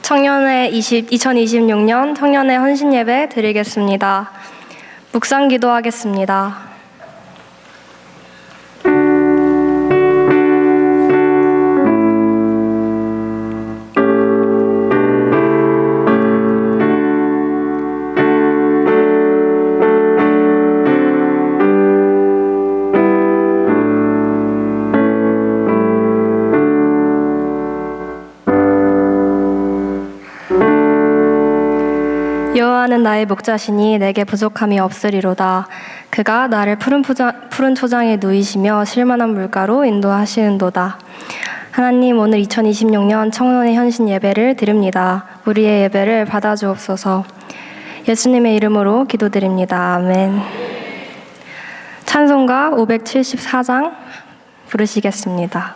청년회 2026년 청년회 헌신 예배 드리겠습니다. 묵상 기도하겠습니다. 여호와는 나의 목자시니 내게 부족함이 없으리로다. 그가 나를 푸른 초장에 누이시며 실만한 물가로 인도하시는도다. 하나님, 오늘 2026년 청년의 헌신 예배를 드립니다. 우리의 예배를 받아주옵소서. 예수님의 이름으로 기도드립니다. 아멘. 찬송가 574장 부르시겠습니다.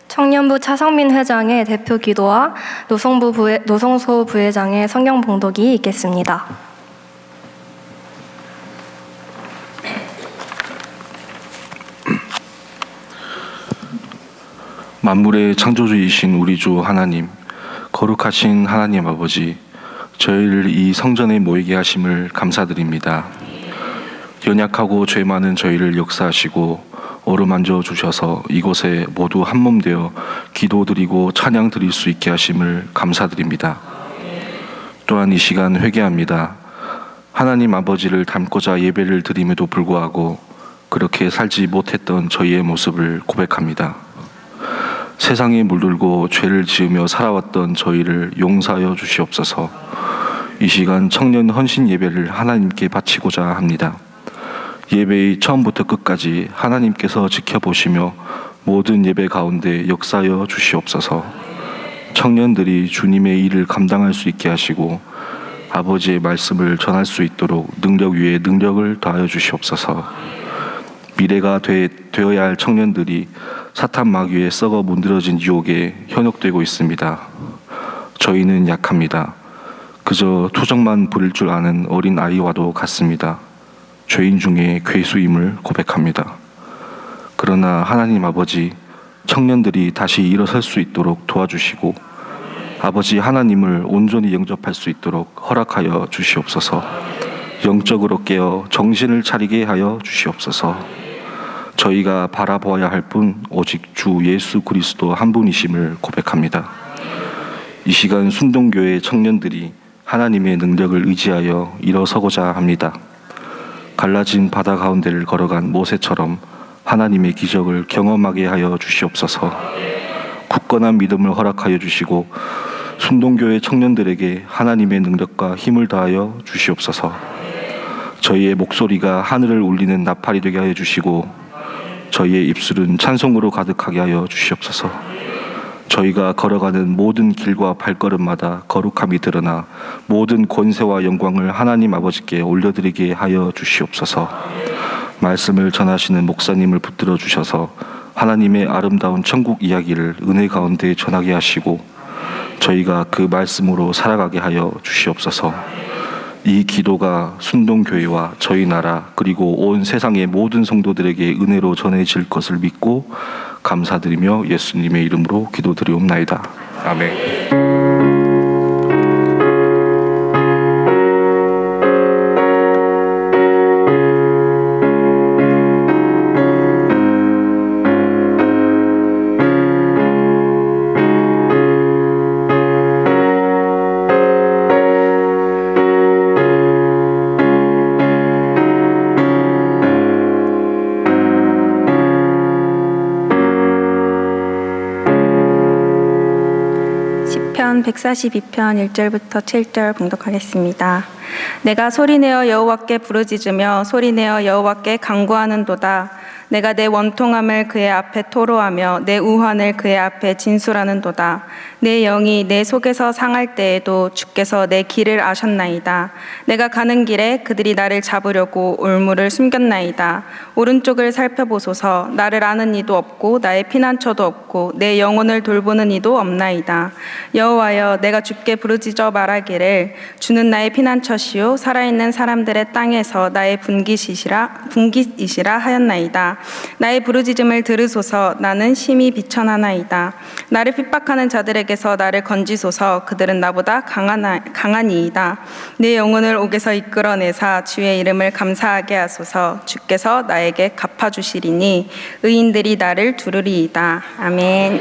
청년부 차성민 회장의 대표 기도와 노성소 부회장의 성경 봉독이 있겠습니다. 만물의 창조주이신 우리 주 하나님, 거룩하신 하나님 아버지, 저희를 이 성전에 모이게 하심을 감사드립니다. 연약하고 죄 많은 저희를 역사하시고 어루만져 주셔서 이곳에 모두 한몸 되어 기도드리고 찬양 드릴 수 있게 하심을 감사드립니다. 또한 이 시간 회개합니다. 하나님 아버지를 닮고자 예배를 드림에도 불구하고 그렇게 살지 못했던 저희의 모습을 고백합니다. 세상에 물들고 죄를 지으며 살아왔던 저희를 용서하여 주시옵소서. 이 시간 청년 헌신 예배를 하나님께 바치고자 합니다. 예배의 처음부터 끝까지 하나님께서 지켜보시며 모든 예배 가운데 역사하여 주시옵소서. 청년들이 주님의 일을 감당할 수 있게 하시고 아버지의 말씀을 전할 수 있도록 능력 위에 능력을 더하여 주시옵소서. 미래가 되어야 할 청년들이 사탄 마귀에 썩어 문드러진 유혹에 현혹되고 있습니다. 저희는 약합니다. 그저 투정만 부릴 줄 아는 어린 아이와도 같습니다. 죄인 중에 괴수임을 고백합니다. 그러나 하나님 아버지, 청년들이 다시 일어설 수 있도록 도와주시고 아버지 하나님을 온전히 영접할 수 있도록 허락하여 주시옵소서. 영적으로 깨어 정신을 차리게 하여 주시옵소서. 저희가 바라보아야 할 분 오직 주 예수 그리스도 한 분이심을 고백합니다. 이 시간 순동교회 청년들이 하나님의 능력을 의지하여 일어서고자 합니다. 갈라진 바다 가운데를 걸어간 모세처럼 하나님의 기적을 경험하게 하여 주시옵소서. 굳건한 믿음을 허락하여 주시고 순동교회 청년들에게 하나님의 능력과 힘을 다하여 주시옵소서. 저희의 목소리가 하늘을 울리는 나팔이 되게 하여 주시고 저희의 입술은 찬송으로 가득하게 하여 주시옵소서. 저희가 걸어가는 모든 길과 발걸음마다 거룩함이 드러나 모든 권세와 영광을 하나님 아버지께 올려드리게 하여 주시옵소서. 말씀을 전하시는 목사님을 붙들어 주셔서 하나님의 아름다운 천국 이야기를 은혜 가운데 전하게 하시고 저희가 그 말씀으로 살아가게 하여 주시옵소서. 이 기도가 순동교회와 저희 나라 그리고 온 세상의 모든 성도들에게 은혜로 전해질 것을 믿고 감사드리며 예수님의 이름으로 기도드리옵나이다. 아멘. 시편 142편 1절부터 7절 봉독하겠습니다. 내가 소리내어 여호와께 부르짖으며 소리내어 여호와께 간구하는도다. 내가 내 원통함을 그의 앞에 토로하며 내 우환을 그의 앞에 진술하는도다. 내 영이 내 속에서 상할 때에도 주께서 내 길을 아셨나이다. 내가 가는 길에 그들이 나를 잡으려고 올무를 숨겼나이다. 오른쪽을 살펴보소서. 나를 아는 이도 없고 나의 피난처도 없고 내 영혼을 돌보는 이도 없나이다. 여호와여, 내가 주께 부르짖어 말하기를 주는 나의 피난처시요 살아있는 사람들의 땅에서 나의 분깃이시라 하였나이다. 나의 부르짖음을 들으소서. 나는 심히 비천하나이다. 나를 핍박하는 자들에게서 나를 건지소서. 그들은 나보다 강하니이다. 내 영혼을 옥에서 이끌어내사 주의 이름을 감사하게 하소서. 주께서 나에게 갚아주시리니 의인들이 나를 두르리이다. 아멘.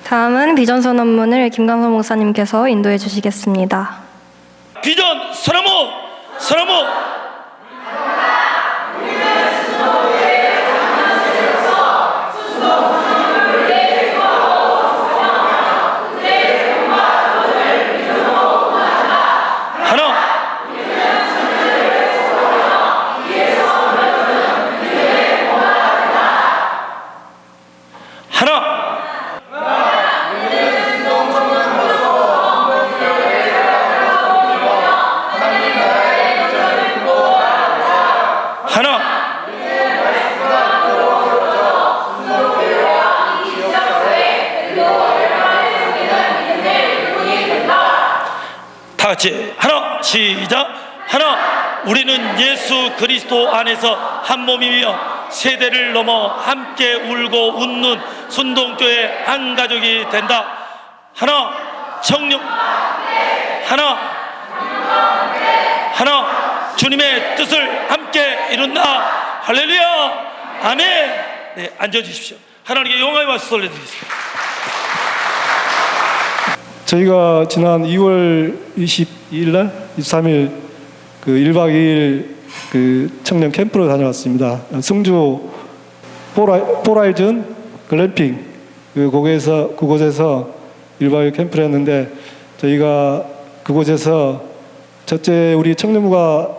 다음은 비전 선언문을 김강선 목사님께서 인도해 주시겠습니다. 비전 서너문 다 같이 하나, 시작. 하나, 우리는 예수 그리스도 안에서 한 몸이며 세대를 넘어 함께 울고 웃는 순동교회 한 가족이 된다. 하나, 성령 하나, 주님의 뜻을 함께 이룬다. 할렐루야, 아멘. 네, 앉아주십시오. 하나님께 영광의 말씀 올려드리겠습니다. 저희가 지난 2월 22일 날, 23일 그 1박 2일 그 청년 캠프를 다녀왔습니다. 승주 포라이즌 글램핑 그곳에서 1박 2일 캠프를 했는데, 저희가 그곳에서 첫째 우리 청년부가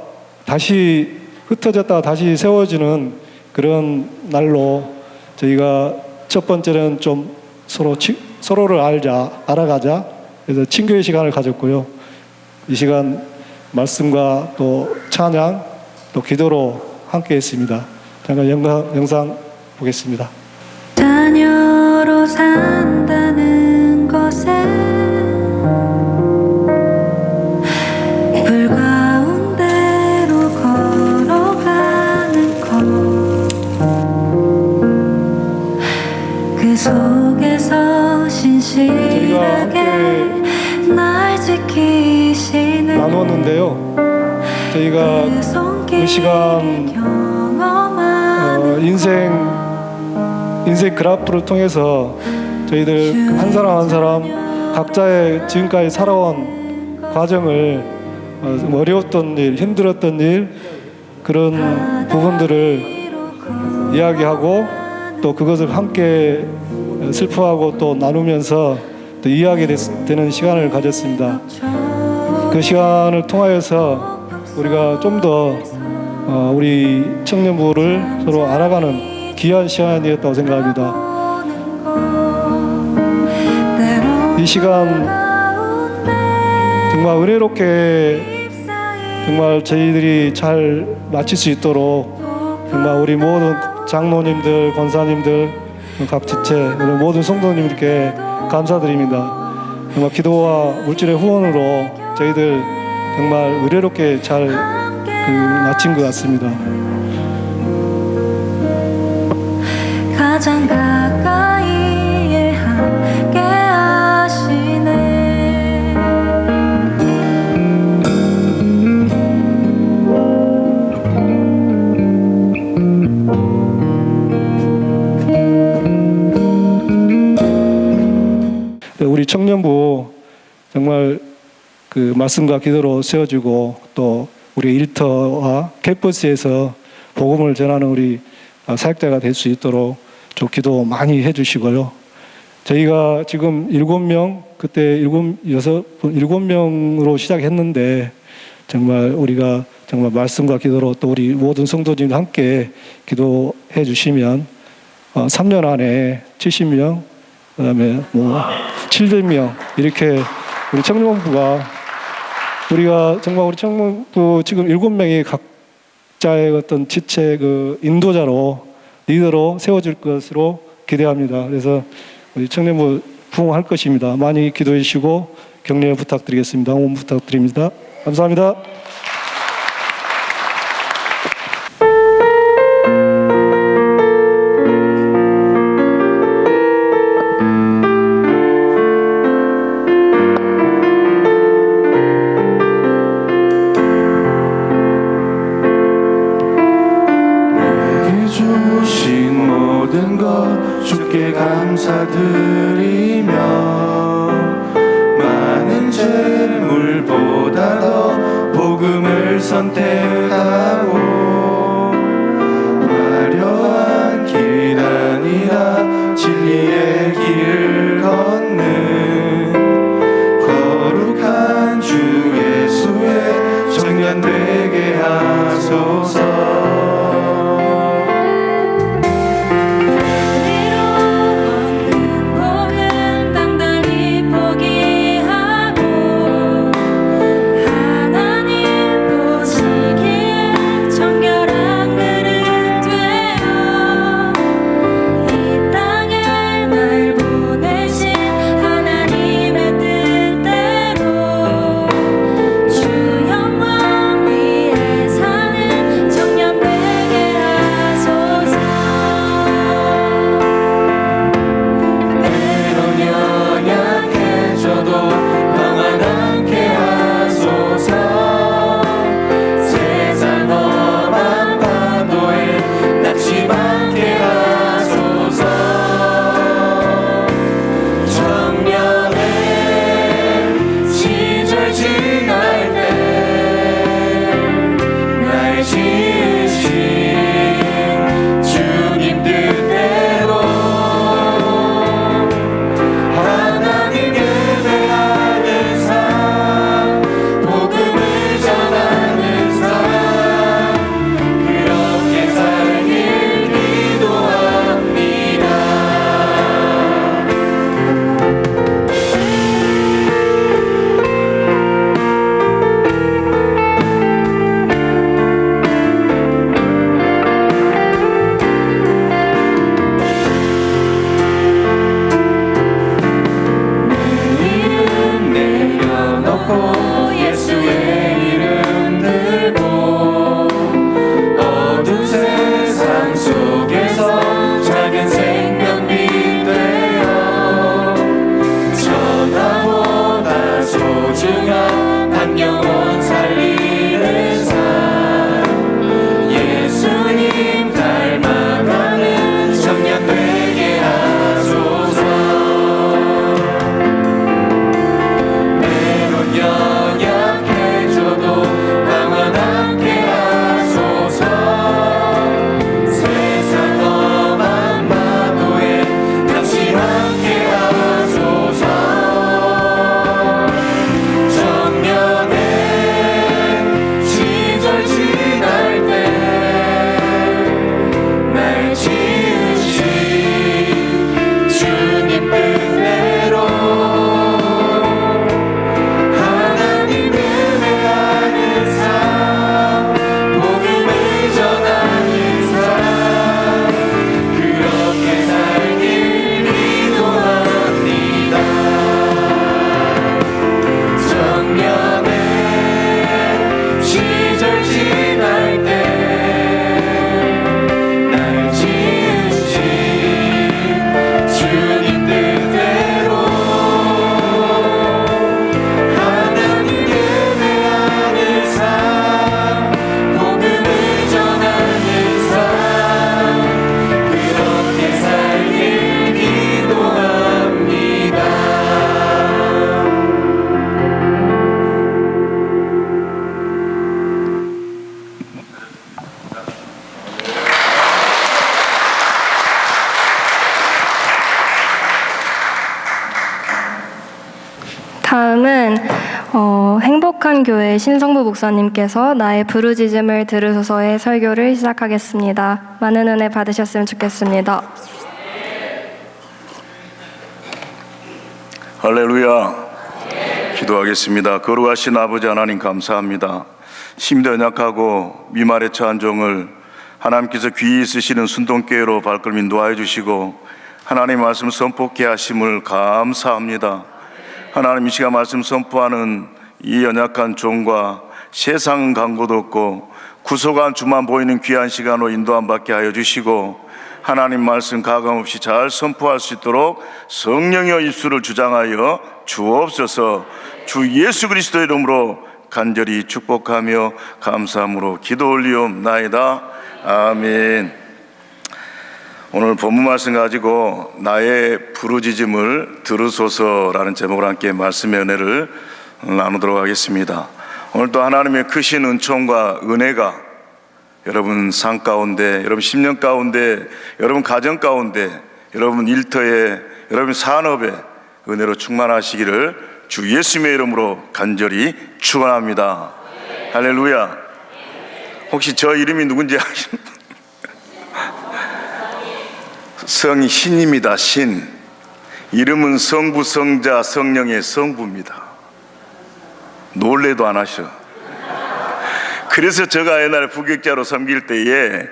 다시 흩어졌다가 다시 세워지는 그런 날로, 저희가 첫 번째는 좀 서로 서로를 알아가자. 그래서 친교의 시간을 가졌고요. 이 시간 말씀과 또 찬양, 또 기도로 함께했습니다. 잠깐 영상 보겠습니다. 자녀로 산다는 것에 불 가운데로 걸어가는 것, 그 속에서 신실하게 날 지키시는 나누었는데요. 저희가 이 시간 인생 그래프를 통해서 저희들 한 사람 한 사람 각자의 지금까지 살아온 과정을 좀 어려웠던 일, 힘들었던 일, 그런 부분들을 이야기하고 또 그것을 함께 슬퍼하고 또 나누면서 또 이야기되는 시간을 가졌습니다. 그 시간을 통하여서 우리가 좀 더 우리 청년부를 서로 알아가는 귀한 시간이었다고 생각합니다. 이 시간 정말 은혜롭게 정말 저희들이 잘 마칠 수 있도록 정말 우리 모든 장로님들, 권사님들, 각 지체, 모든 성도님들께 감사드립니다. 정말 기도와 물질의 후원으로 저희들 정말 은혜롭게 잘 마친 것 같습니다. 가장 가까이에 함께 하시네. 우리 청년부 정말 그 말씀과 기도로 세워주고 또 우리 일터와 캠퍼스에서 복음을 전하는 우리 사역자가 될 수 있도록 좀 기도 많이 해주시고요. 저희가 지금 7명, 그때 7명으로 시작했는데 정말 우리가 정말 말씀과 기도로 또 우리 모든 성도님과 함께 기도해 주시면 3년 안에 70명, 그다음에 700명 이렇게 우리 청년부가 우리가 정말 우리 청년부 지금 7명이 각자의 어떤 지체 그 인도자로 리더로 세워질 것으로 기대합니다. 그래서 우리 청년부 부흥할 것입니다. 많이 기도해 주시고 격려 부탁드리겠습니다. 응원 부탁드립니다. 감사합니다. 주신 모든 것 주께 감사드리며 많은 재물보다 더 복음을 선택하고 화려한 길 아니라 진리의 길을 걷는 거룩한 주 예수의 청년 되게 하소서. 하나님 보시기에 행복한 교회 신성부 목사님께서 나의 부르짖음을 들으소서의 설교를 시작하겠습니다. 많은 은혜 받으셨으면 좋겠습니다. 할렐루야. 기도하겠습니다. 거룩하신 아버지 하나님 감사합니다. 힘도 연약하고 미말에 처한 종을 하나님께서 귀히 쓰시는 순동교회로 발걸음 인도하여 주시고 하나님 말씀 선포케 하심을 감사합니다. 하나님 이 시간 말씀 선포하는 이 연약한 종과 세상 강고도 없고 구속한 주만 보이는 귀한 시간으로 인도함 받게 하여 주시고 하나님 말씀 가감없이 잘 선포할 수 있도록 성령의 입술을 주장하여 주옵소서. 주 예수 그리스도의 이름으로 간절히 축복하며 감사함으로 기도 올리옵나이다. 아멘. 오늘 본문 말씀 가지고 나의 부르짖음을 들으소서라는 제목으로 함께 말씀의 은혜를 나누도록 하겠습니다. 오늘도 하나님의 크신 은총과 은혜가 여러분 삶 가운데, 여러분 10년 가운데, 여러분 가정 가운데, 여러분 일터에, 여러분 산업에 은혜로 충만하시기를 주 예수님의 이름으로 간절히 축원합니다. 할렐루야. 혹시 저 이름이 누군지 아십니까? 성이 신입니다. 신. 이름은 성부, 성자, 성령의 성부입니다. 놀래도 안 하셔. 그래서 제가 옛날에 부격자로 섬길 때에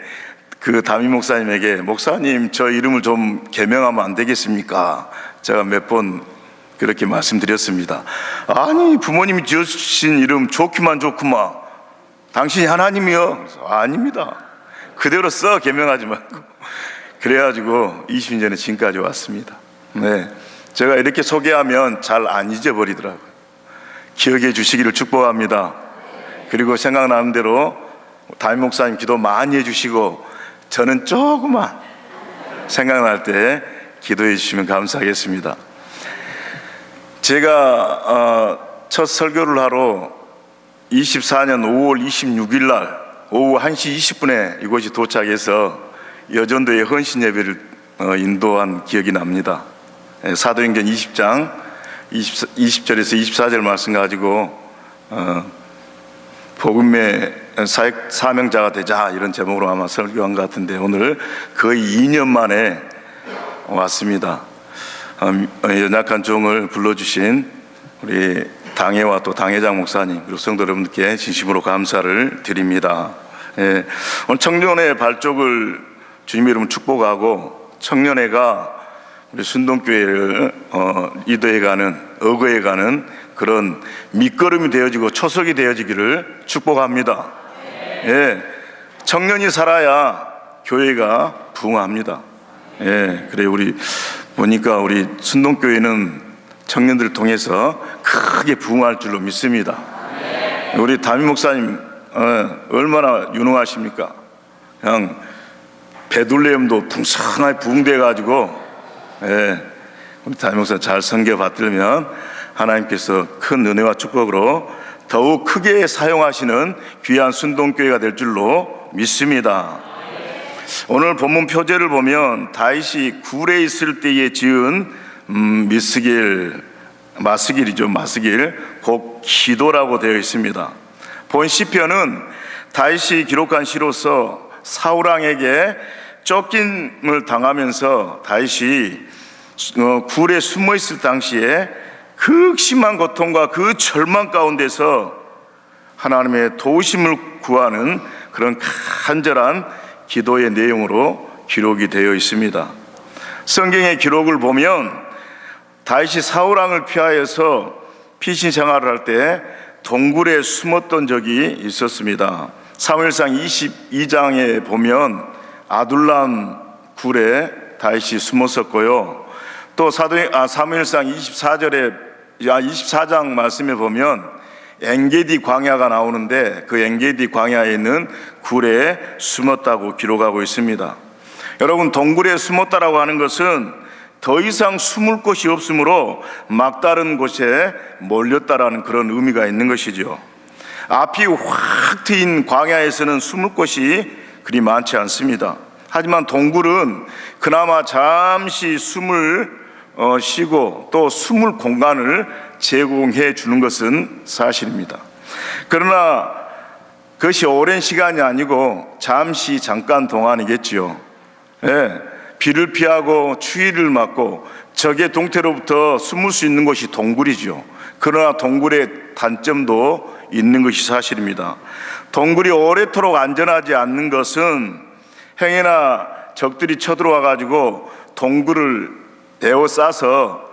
그 담임 목사님에게 목사님 저 이름을 좀 개명하면 안 되겠습니까? 제가 몇 번 그렇게 말씀드렸습니다. 아니 부모님이 지어주신 이름 좋기만 좋구만. 당신이 하나님이요? 그래서, 아닙니다. 그대로 써 개명하지 말고. 그래가지고 20년 전에 지금까지 왔습니다. 네, 제가 이렇게 소개하면 잘 안 잊어버리더라고요. 기억해 주시기를 축복합니다. 그리고 생각나는 대로 담임 목사님 기도 많이 해주시고 저는 조금만 생각날 때 기도해 주시면 감사하겠습니다. 제가 첫 설교를 하러 24년 5월 26일 날 오후 1시 20분에 이곳이 도착해서 여전도의 헌신 예배를 인도한 기억이 납니다. 사도행전 20장 20절에서 24절 말씀 가지고 복음의 사명자가 되자 이런 제목으로 아마 설교한 것 같은데 오늘 거의 2년 만에 왔습니다. 연약한 종을 불러주신 우리 당회와 또 당회장 목사님 그리고 성도 여러분들께 진심으로 감사를 드립니다. 오늘 청년의 발족을 주님의 이름으로 축복하고 청년회가 우리 순동교회를 리더해가는 어거해가는 그런 밑거름이 되어지고 초석이 되어지기를 축복합니다. 예, 청년이 살아야 교회가 부흥합니다. 예, 그래 우리 보니까 우리 순동교회는 청년들을 통해서 크게 부흥할 줄로 믿습니다. 우리 담임 목사님 얼마나 유능하십니까? 그냥 베들레헴도 풍성하게 부흥돼가지고 우리 담임 목사 잘 섬겨 받들면 하나님께서 큰 은혜와 축복으로 더욱 크게 사용하시는 귀한 순동교회가 될 줄로 믿습니다. 오늘 본문 표제를 보면 다윗이 굴에 있을 때에 지은 마스길 곧 기도라고 되어 있습니다. 본 시편은 다윗이 기록한 시로서 사울왕에게 쫓김을 당하면서 다윗이 굴에 숨어 있을 당시에 극심한 고통과 그 절망 가운데서 하나님의 도우심을 구하는 그런 간절한 기도의 내용으로 기록이 되어 있습니다. 성경의 기록을 보면 다윗이 사울왕을 피하여서 피신 생활을 할 때 동굴에 숨었던 적이 있었습니다. 사무엘상 22장에 보면 아둘람 굴에 다윗이 숨었었고요. 또 사무엘상 24장 말씀에 보면 엔게디 광야가 나오는데 그 엔게디 광야에 있는 굴에 숨었다고 기록하고 있습니다. 여러분, 동굴에 숨었다라고 하는 것은 더 이상 숨을 곳이 없으므로 막다른 곳에 몰렸다라는 그런 의미가 있는 것이죠. 앞이 확 트인 광야에서는 숨을 곳이 그리 많지 않습니다. 하지만 동굴은 그나마 잠시 숨을 쉬고 또 숨을 공간을 제공해 주는 것은 사실입니다. 그러나 그것이 오랜 시간이 아니고 잠시 잠깐 동안이겠지요. 예, 비를 피하고 추위를 맞고 적의 동태로부터 숨을 수 있는 곳이 동굴이죠. 그러나 동굴의 단점도 있는 것이 사실입니다. 동굴이 오래도록 안전하지 않는 것은 행여나 적들이 쳐들어와 가지고 동굴을 에워싸서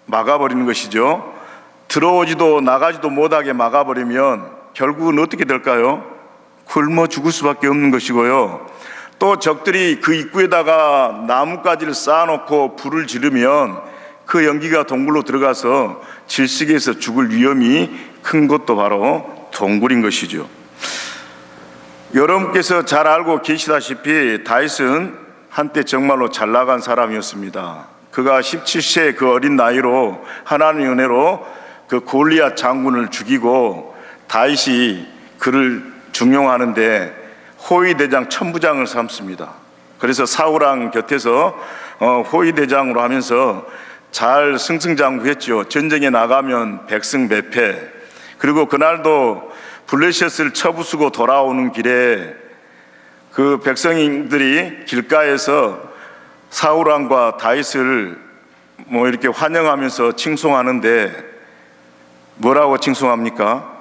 막아버리는 것이죠. 들어오지도 나가지도 못하게 막아버리면 결국은 어떻게 될까요? 굶어 죽을 수밖에 없는 것이고요. 또 적들이 그 입구에다가 나뭇가지를 쌓아놓고 불을 지르면 그 연기가 동굴로 들어가서 질식해서 죽을 위험이 큰 것도 바로 동굴인 것이죠. 여러분께서 잘 알고 계시다시피 다윗은 한때 정말로 잘 나간 사람이었습니다. 그가 17세 그 어린 나이로 하나님의 은혜로 그 골리앗 장군을 죽이고 다윗이 그를 중용하는데 호위대장 천부장을 삼습니다. 그래서 사울왕 곁에서 호위대장으로 하면서 잘 승승장구했죠. 전쟁에 나가면 백승백패. 그리고 그날도 블레셋을 쳐부수고 돌아오는 길에 그 백성들이 길가에서 사울왕과 다윗을 이렇게 환영하면서 칭송하는데 뭐라고 칭송합니까?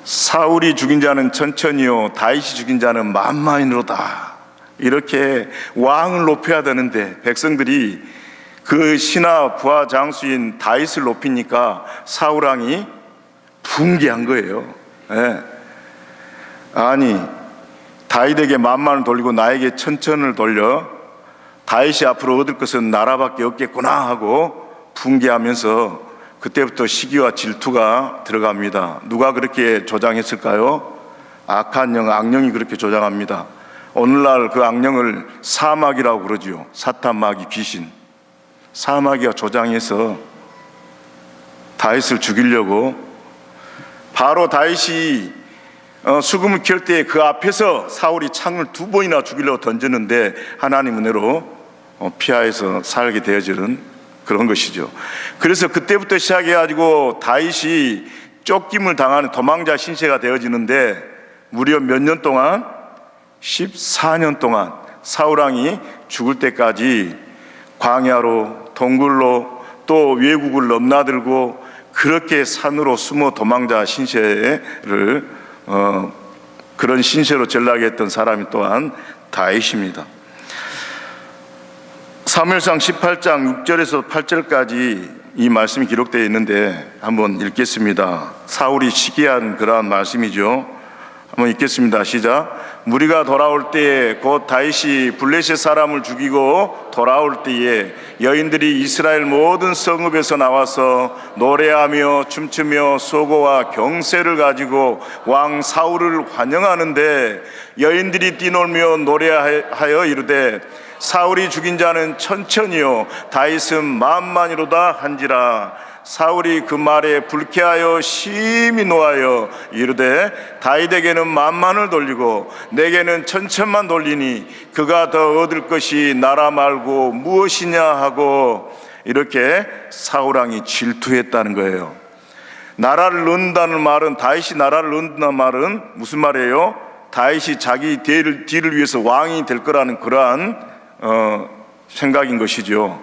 사울이 죽인 자는 천천히요 다윗이 죽인 자는 만만이로다. 이렇게 왕을 높여야 되는데 백성들이 그 신하 부하 장수인 다윗을 높이니까 사울왕이 붕괴한 거예요. 네. 아니 다윗에게 만만을 돌리고 나에게 천천을 돌려 다윗이 앞으로 얻을 것은 나라밖에 없겠구나 하고 붕괴하면서 그때부터 시기와 질투가 들어갑니다. 누가 그렇게 조장했을까요? 악한 영, 악령이 그렇게 조장합니다. 오늘날 그 악령을 사마귀라고 그러지요. 사탄, 마귀, 귀신. 사마귀가 조장해서 다윗을 죽이려고 바로 다윗이 수금을 켤 때 그 앞에서 사울이 창을 2번이나 죽이려고 던졌는데 하나님 은혜로 피하여서 살게 되어지는 그런 것이죠. 그래서 그때부터 시작해가지고 다윗이 쫓김을 당하는 도망자 신세가 되어지는데 무려 몇 년 동안? 14년 동안 사울왕이 죽을 때까지 광야로 동굴로 또 외국을 넘나들고 그렇게 산으로 숨어 도망자 신세를 그런 신세로 전락했던 했던 사람이 또한 다윗입니다. 사무엘상 18장 6절에서 8절까지 이 말씀이 기록되어 있는데 한번 읽겠습니다. 사울이 시기한 그러한 말씀이죠. 한번 읽겠습니다. 시작. 무리가 돌아올 때에 곧 다윗이 블레셋 사람을 죽이고 돌아올 때에 여인들이 이스라엘 모든 성읍에서 나와서 노래하며 춤추며 소고와 경세를 가지고 왕 사울을 환영하는데 여인들이 뛰놀며 노래하여 이르되 사울이 죽인 자는 천천히요 다윗은 만만이로다 한지라. 사울이 그 말에 불쾌하여 심히 노하여 이르되 다윗에게는 만만을 돌리고 내게는 천천만 돌리니 그가 더 얻을 것이 나라 말고 무엇이냐 하고 이렇게 사울왕이 질투했다는 거예요. 나라를 얻는다는 말은 다윗이 나라를 얻는다는 말은 무슨 말이에요? 다윗이 자기 뒤를 위해서 왕이 될 거라는 그러한 생각인 것이죠.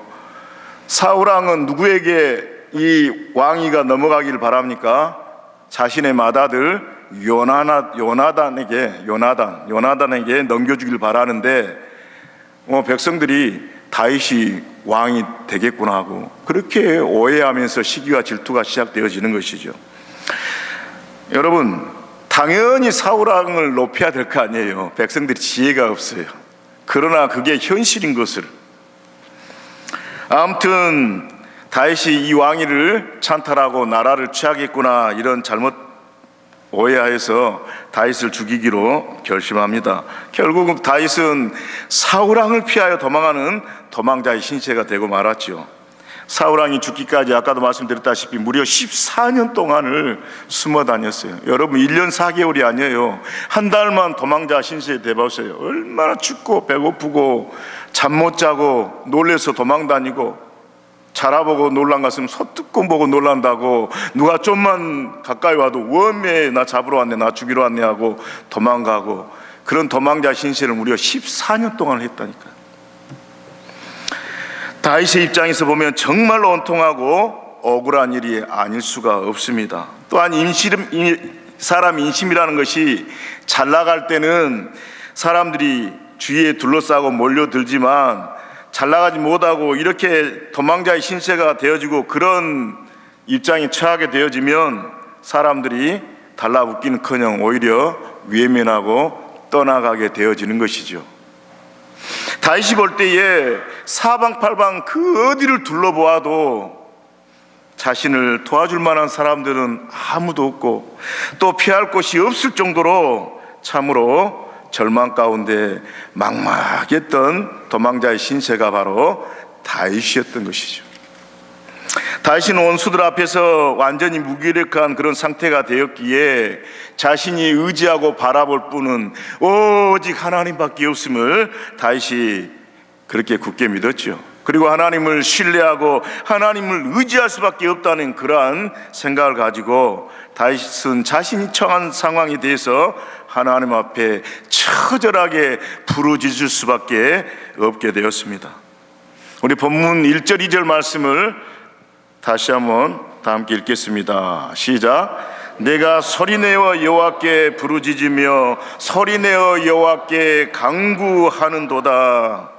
사울왕은 누구에게 이 왕위가 넘어가기를 바랍니까? 자신의 맏아들 요나단에게 넘겨주길 바라는데 백성들이 다윗이 왕이 되겠구나 하고 그렇게 오해하면서 시기와 질투가 시작되어지는 것이죠. 여러분 당연히 사울왕을 높여야 될 거 아니에요. 백성들이 지혜가 없어요. 그러나 그게 현실인 것을 아무튼 다윗이 이 왕위를 찬탈하고 나라를 취하겠구나 이런 잘못 오해하여서 다윗을 죽이기로 결심합니다. 결국 다윗은 사울왕을 피하여 도망하는 도망자의 신세가 되고 말았죠. 사울왕이 죽기까지 아까도 말씀드렸다시피 무려 14년 동안을 숨어 다녔어요. 여러분 1년 4개월이 아니에요. 한 달만 도망자 신세에 대보세요. 얼마나 춥고 배고프고 잠 못 자고 놀래서 도망 다니고 자라보고 놀란 것은 소뚜껑 보고 놀란다고, 누가 좀만 가까이 와도 웜에 나 잡으러 왔네, 나 죽이러 왔네 하고 도망가고, 그런 도망자 신세를 무려 14년 동안 했다니까요. 다윗의 입장에서 보면 정말로 원통하고 억울한 일이 아닐 수가 없습니다. 또한 사람 인심이라는 것이 잘 나갈 때는 사람들이 주위에 둘러싸고 몰려들지만, 잘 나가지 못하고 이렇게 도망자의 신세가 되어지고 그런 입장에 처하게 되어지면 사람들이 달라붙기는커녕 오히려 외면하고 떠나가게 되어지는 것이죠. 다윗이 볼 때에 사방팔방 그 어디를 둘러보아도 자신을 도와줄 만한 사람들은 아무도 없고 또 피할 곳이 없을 정도로 참으로 절망 가운데 막막했던 도망자의 신세가 바로 다윗이었던 것이죠. 다윗은 원수들 앞에서 완전히 무기력한 그런 상태가 되었기에 자신이 의지하고 바라볼 분은 오직 하나님밖에 없음을 다윗이 그렇게 굳게 믿었죠. 그리고 하나님을 신뢰하고 하나님을 의지할 수밖에 없다는 그러한 생각을 가지고 다윗은 자신이 처한 상황에 대해서 하나님 앞에 처절하게 부르짖을 수밖에 없게 되었습니다. 우리 본문 1절 2절 말씀을 다시 한번 다 함께 읽겠습니다. 시작. 내가 소리내어 여호와께 부르짖으며 소리내어 여호와께 간구하는도다.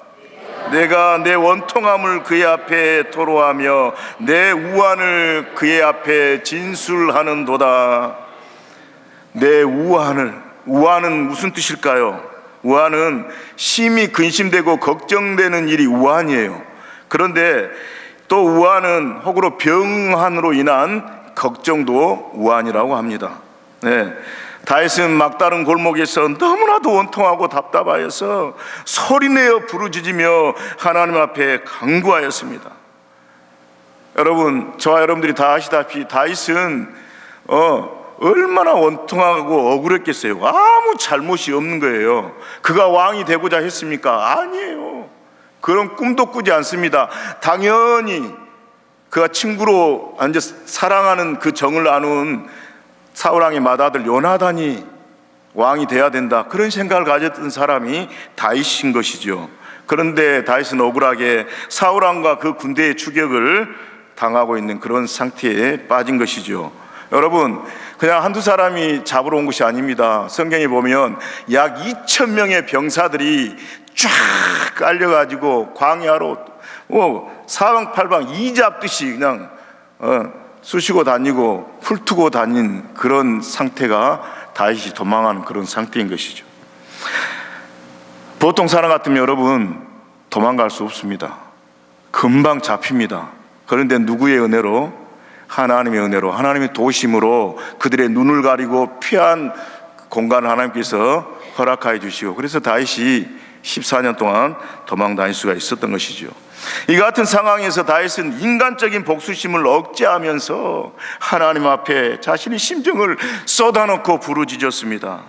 내가 내 원통함을 그의 앞에 토로하며 내 우환을 그의 앞에 진술하는도다. 내 우환은 무슨 뜻일까요? 우환은 심히 근심되고 걱정되는 일이 우환이에요. 그런데 또 우환은 혹으로 병환으로 인한 걱정도 우환이라고 합니다. 네. 다윗은 막다른 골목에서 너무나도 원통하고 답답하여서 소리내어 부르짖으며 하나님 앞에 간구하였습니다. 여러분, 저와 여러분들이 다 아시다시피 다윗은 얼마나 원통하고 억울했겠어요. 아무 잘못이 없는 거예요. 그가 왕이 되고자 했습니까? 아니에요. 그런 꿈도 꾸지 않습니다. 당연히 그가 친구로 앉아 사랑하는 그 정을 나눈 사울왕의 맏아들 요나단이 왕이 돼야 된다, 그런 생각을 가졌던 사람이 다윗인 것이죠. 그런데 다윗은 억울하게 사울왕과 그 군대의 추격을 당하고 있는 그런 상태에 빠진 것이죠. 여러분, 그냥 한두 사람이 잡으러 온 것이 아닙니다. 성경에 보면 약 2,000명의 병사들이 쫙 깔려가지고 광야로 사방팔방 이 잡듯이 그냥 쑤시고 다니고 훑고 다닌 그런 상태가 다윗이 도망하는 그런 상태인 것이죠. 보통 사람 같으면 여러분 도망갈 수 없습니다. 금방 잡힙니다. 그런데 누구의 은혜로? 하나님의 은혜로, 하나님의 도심으로 그들의 눈을 가리고 피한 공간을 하나님께서 허락하여 주시고, 그래서 다윗이 14년 동안 도망 다닐 수가 있었던 것이죠. 이 같은 상황에서 다윗은 인간적인 복수심을 억제하면서 하나님 앞에 자신의 심정을 쏟아놓고 부르짖었습니다.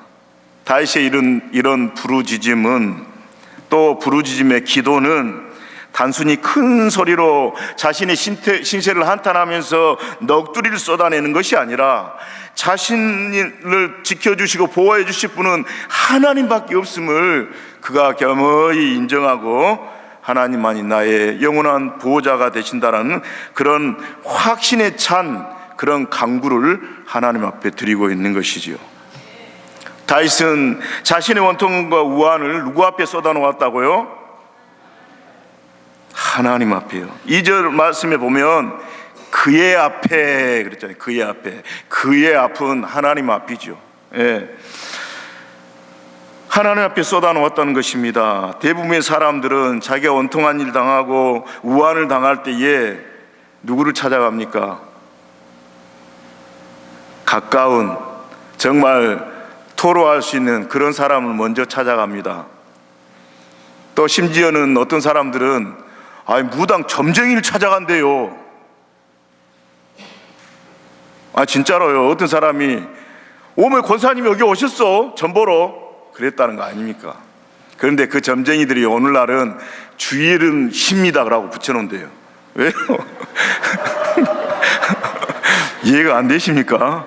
다윗의 이런 부르짖음은, 또 부르짖음의 기도는 단순히 큰 소리로 자신의 신세를 한탄하면서 넋두리를 쏟아내는 것이 아니라 자신을 지켜주시고 보호해 주실 분은 하나님밖에 없음을 그가 겸허히 인정하고 하나님만이 나의 영원한 보호자가 되신다라는 그런 확신에 찬 그런 간구를 하나님 앞에 드리고 있는 것이지요. 다윗은 자신의 원통과 우환을 누구 앞에 쏟아놓았다고요? 하나님 앞에요. 2절 말씀에 보면 그의 앞에 그랬잖아요. 그의 앞에. 그의 앞은 하나님 앞이죠. 예. 하나님 앞에 쏟아놓았다는 것입니다. 대부분의 사람들은 자기가 원통한 일 당하고 우환을 당할 때에 누구를 찾아갑니까? 가까운, 정말 토로할 수 있는 그런 사람을 먼저 찾아갑니다. 또 심지어는 어떤 사람들은 무당 점쟁이를 찾아간대요. 진짜로요. 어떤 사람이 오늘 권사님이 여기 오셨어, 점 보러, 그랬다는 거 아닙니까? 그런데 그 점쟁이들이 오늘날은 주일은 쉽니다 라고 붙여놓은대요. 왜요? 이해가 안 되십니까?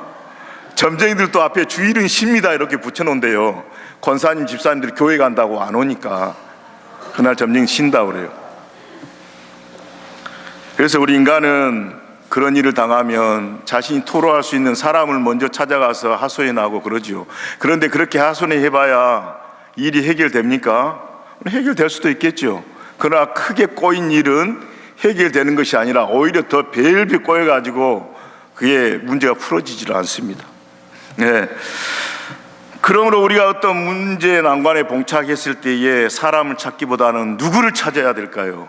점쟁이들도 앞에 주일은 쉽니다 이렇게 붙여놓은데요, 권사님 집사님들이 교회 간다고 안 오니까 그날 점쟁이 쉰다 그래요. 그래서 우리 인간은 그런 일을 당하면 자신이 토로할 수 있는 사람을 먼저 찾아가서 하소연하고 그러죠. 그런데 그렇게 하소연해봐야 일이 해결됩니까? 해결될 수도 있겠죠. 그러나 크게 꼬인 일은 해결되는 것이 아니라 오히려 더 벨비 꼬여가지고 그게 문제가 풀어지질 않습니다. 네. 그러므로 우리가 어떤 문제 난관에 봉착했을 때에 사람을 찾기보다는 누구를 찾아야 될까요?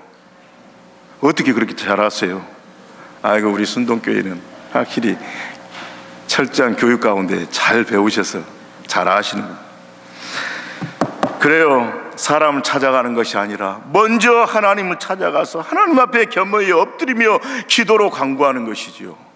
어떻게 그렇게 잘 아세요? 아이고, 우리 순동교회는 확실히 철저한 교육 가운데 잘 배우셔서 잘 아시는 거예요. 그래요. 사람을 찾아가는 것이 아니라 먼저 하나님을 찾아가서 하나님 앞에 겸허히 엎드리며 기도로 간구하는 것이지요.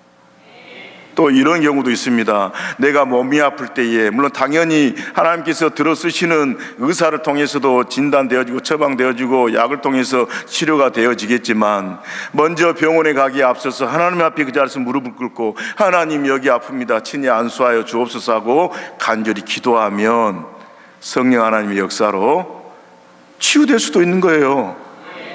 또 이런 경우도 있습니다. 내가 몸이 아플 때에 물론 당연히 하나님께서 들어쓰시는 의사를 통해서도 진단되어지고 처방되어지고 약을 통해서 치료가 되어지겠지만 먼저 병원에 가기에 앞서서 하나님 앞에 그 자리에서 무릎을 꿇고 하나님 여기 아픕니다 친히 안수하여 주옵소서 하고 간절히 기도하면 성령 하나님의 역사로 치유될 수도 있는 거예요.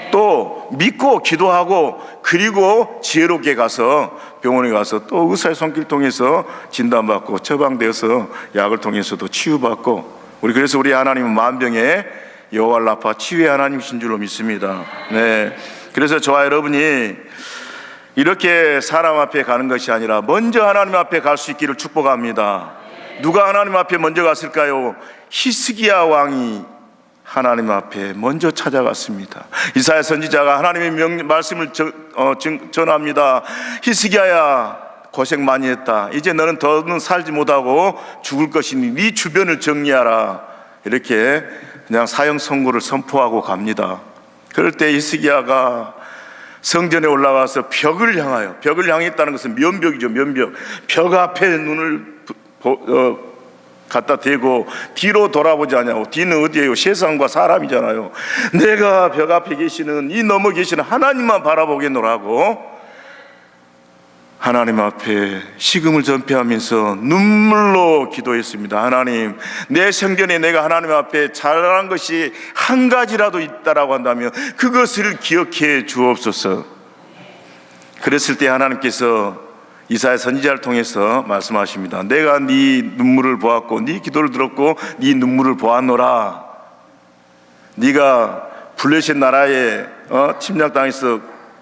또 믿고 기도하고 그리고 지혜롭게 가서 병원에 가서 또 의사의 손길을 통해서 진단받고 처방되어서 약을 통해서도 치유받고, 우리 그래서 우리 하나님은 만병의 여호와 라파 치유의 하나님이신 줄로 믿습니다. 네. 그래서 저와 여러분이 이렇게 사람 앞에 가는 것이 아니라 먼저 하나님 앞에 갈 수 있기를 축복합니다. 누가 하나님 앞에 먼저 갔을까요? 히스기야 왕이 하나님 앞에 먼저 찾아갔습니다. 이사야 선지자가 하나님의 말씀을 전합니다. 히스기야야, 고생 많이 했다. 이제 너는 더는 살지 못하고 죽을 것이니 네 주변을 정리하라. 이렇게 그냥 사형 선고를 선포하고 갑니다. 그럴 때 히스기야가 성전에 올라가서 벽을 향했다는 것은 면벽이죠. 면벽. 벽 앞에 눈을 갖다 대고 뒤로 돌아보지 않냐고. 뒤는 어디예요? 세상과 사람이잖아요. 내가 벽 앞에 계시는 이 너머 계시는 하나님만 바라보겠노라고 하나님 앞에 식음을 전폐하면서 눈물로 기도했습니다. 하나님, 내 생전에 내가 하나님 앞에 잘한 것이 한 가지라도 있다라고 한다면 그것을 기억해 주옵소서. 그랬을 때 하나님께서 이사야 선지자를 통해서 말씀하십니다. 내가 네 눈물을 보았고 네 기도를 들었고 네 눈물을 보았노라. 네가 블레셋 나라에 침략당해서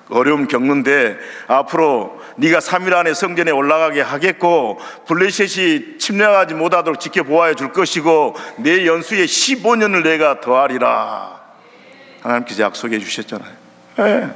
어려움 겪는데 앞으로 네가 3일 안에 성전에 올라가게 하겠고 블레셋이 침략하지 못하도록 지켜보아야 줄 것이고 내 연수에 15년을 내가 더하리라. 하나님께서 약속해 주셨잖아요. 네.